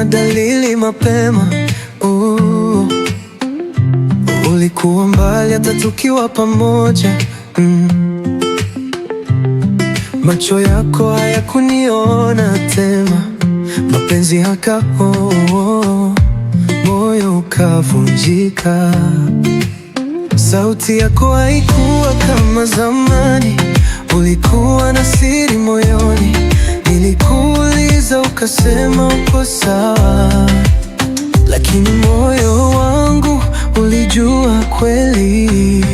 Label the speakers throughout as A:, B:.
A: niliona dalili mapema. Ulikuwa mbali hata tukiwa pamoja. Macho yako hayakuniona tena, mapenzi moyo ukavunjika. Sauti yako haikuwa kama zamani, ulikuwa na siri moyoni. Nilikuuliza ukasema uko sawa, lakini moyo wangu ulijua kweli.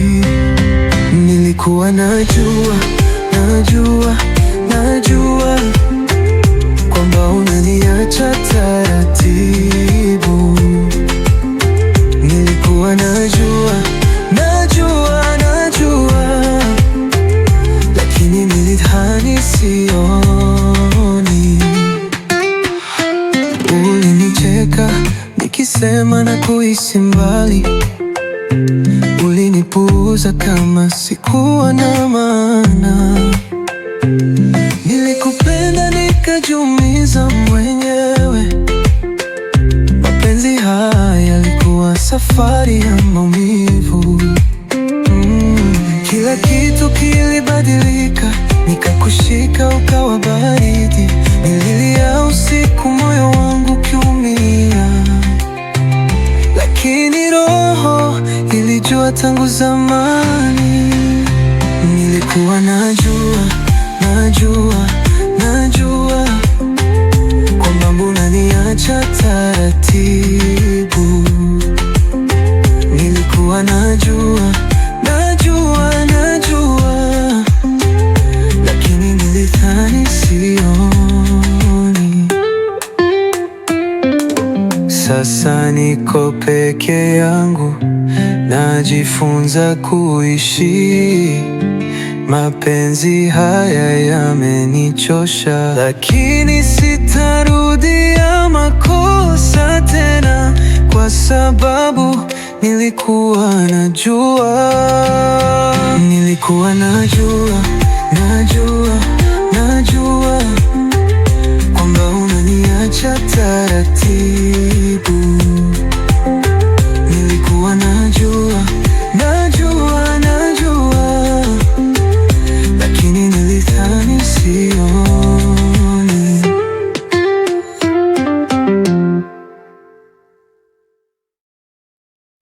A: Nilikuwa najua kwamba unaniacha taratibu. Nilikuwa najua, lakini nilidhani sioni. Ulinicheka nikisema na kuhisi mbali, ulinipuuza kama sikuwa na maana. Nilikupenda nikajiumiza mwenyewe. Mapenzi haya yalikuwa safari ya maumivu. Kila kitu kilibadilika, nikakushika ukawa baridi. Nililia usiku moyo wangu ukiumia, lakini roho ilijua tangu zamani. Nilikuwa najua kwamba unaniacha taratibu. Nilikuwa najua, lakini nilidhani sioni. Sasa niko peke yangu, najifunza kuishi. Mapenzi haya yamenichosha, lakini sitarudia makosa tena, kwa sababu nilikuwa najua. Nilikuwa najua kwamba unaniacha taratibu.